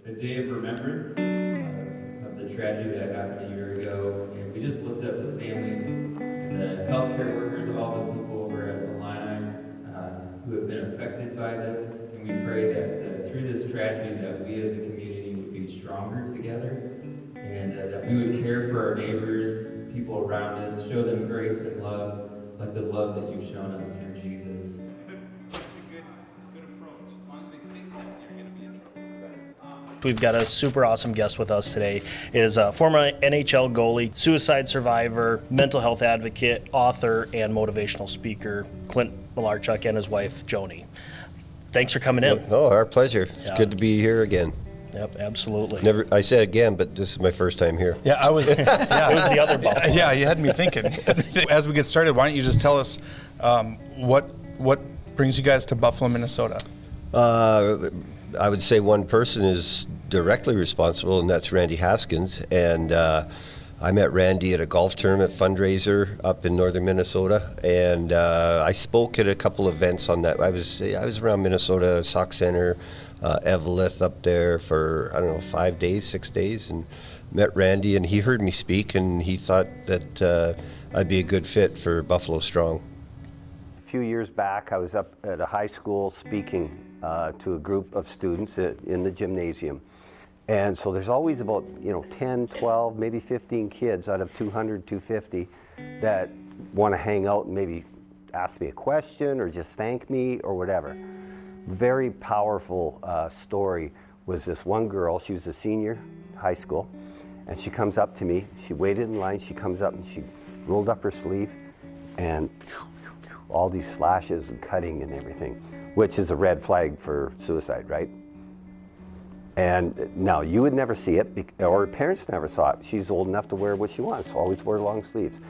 a day of remembrance of the tragedy that happened a year ago, and we just looked up the families and the healthcare workers, all the people over at Allina who have been affected by this, and we pray that through this tragedy that we as a community would be stronger together, and that we would care for our neighbors, people around us, show them grace and love, like the love that you've shown us through Jesus. We've got a super awesome guest with us today. It is a former NHL goalie, suicide survivor, mental health advocate, author, and motivational speaker, Clint Malarchuk, and his wife, Joanie. Thanks for coming in. Oh, our pleasure. It's Yeah. good to be here again. Yep, absolutely. Never, I said again, but this is my first time here. Yeah, I was. It was the other Buffalo. Yeah, you had me thinking. As we get started, why don't you just tell us what brings you guys to Buffalo, Minnesota? I would say one person is directly responsible, and that's Randy Haskins. And I met Randy at a golf tournament fundraiser up in northern Minnesota, and I spoke at a couple events on that. I was around Minnesota, Sauk Center, Eveleth up there for, I don't know, 5 days, 6 days, and met Randy, and he heard me speak, and he thought that I'd be a good fit for Buffalo Strong. A few years back, I was up at a high school speaking to a group of students in the gymnasium. And so there's always about 10, 12, maybe 15 kids out of 200, 250 that want to hang out and maybe ask me a question or just thank me or whatever. Very powerful story was this one girl. She was a senior high school, and she comes up to me. She waited in line. She comes up and she rolled up her sleeve, and all these slashes and cutting and everything, which is a red flag for suicide, right? And now you would never see it, or her parents never saw it. She's old enough to wear what she wants, so always wear long sleeves.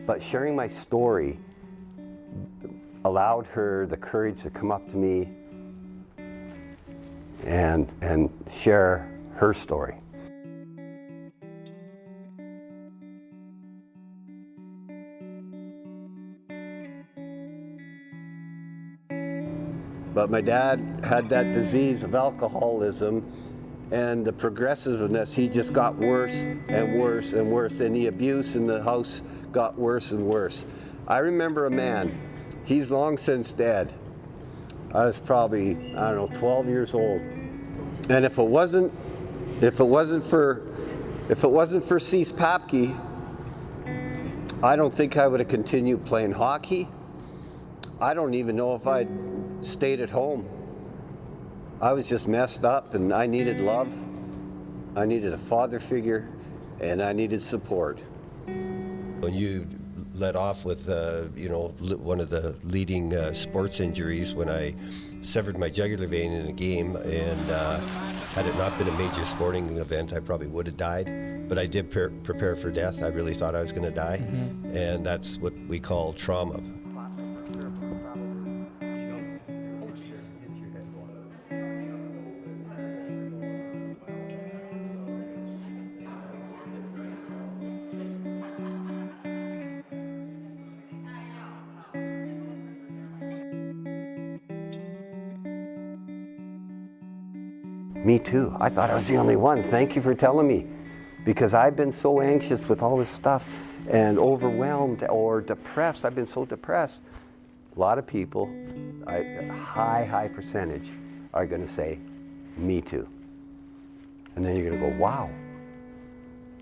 But sharing my story allowed her the courage to come up to me and share her story. But my dad had that disease of alcoholism, and the progressiveness, he just got worse and worse and worse, and the abuse in the house got worse and worse. I remember a man, he's long since dead. I was probably, 12 years old. And if it wasn't for Cease Papke, I don't think I would have continued playing hockey. I don't even know if I'd stayed at home. I was just messed up, and I needed love. I needed a father figure, and I needed support. When you led off with, one of the leading sports injuries when I severed my jugular vein in a game, and had it not been a major sporting event, I probably would have died. But I did prepare for death. I really thought I was going to die, and that's what we call trauma. Me too. I thought I was the only one. Thank you for telling me, because I've been so anxious with all this stuff and overwhelmed or depressed. I've been so depressed. A lot of people, a high percentage, are going to say, me too. And then you're going to go, wow,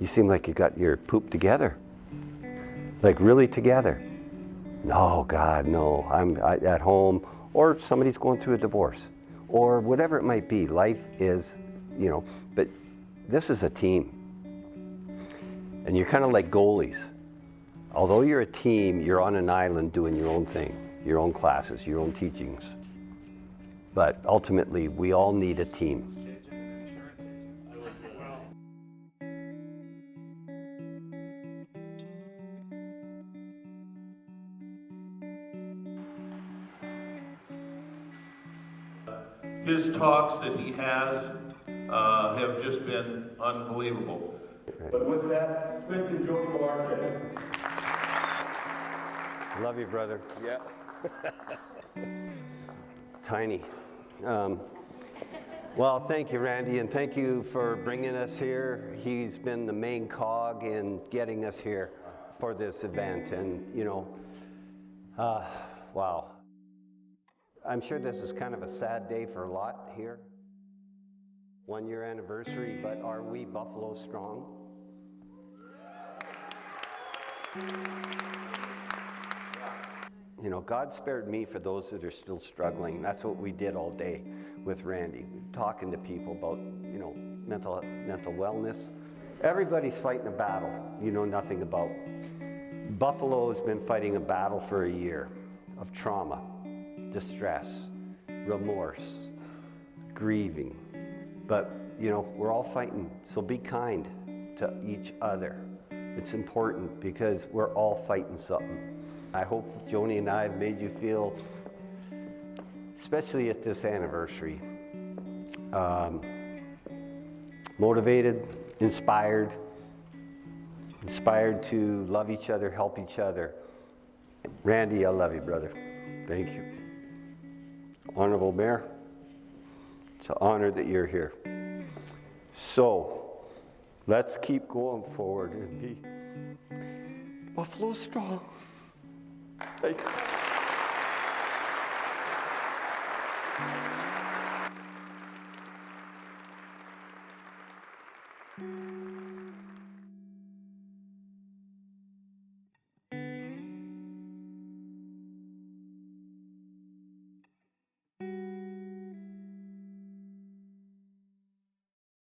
you seem like you got your poop together. Like really together. No, God, no. I'm at home, or somebody's going through a divorce, or whatever it might be. Life is, but this is a team. And you're kind of like goalies. Although you're a team, you're on an island doing your own thing, your own classes, your own teachings. But ultimately, we all need a team. His talks that he has have just been unbelievable. But with that, Clint and Joanie Malarchuk. Love you, brother. Yeah. Tiny. Well, thank you, Randy, and thank you for bringing us here. He's been the main cog in getting us here for this event, and wow. I'm sure this is kind of a sad day for a lot here. 1 year anniversary, but are we Buffalo strong? God spared me for those that are still struggling. That's what we did all day with Randy, talking to people about, mental wellness. Everybody's fighting a battle you know nothing about. Buffalo has been fighting a battle for a year of trauma, distress, remorse, grieving. But, we're all fighting, so be kind to each other. It's important because we're all fighting something. I hope Joanie and I have made you feel, especially at this anniversary, motivated, inspired to love each other, help each other. Randy, I love you, brother. Thank you. Honorable Mayor, it's an honor that you're here. So, let's keep going forward and be Buffalo strong. Thank you.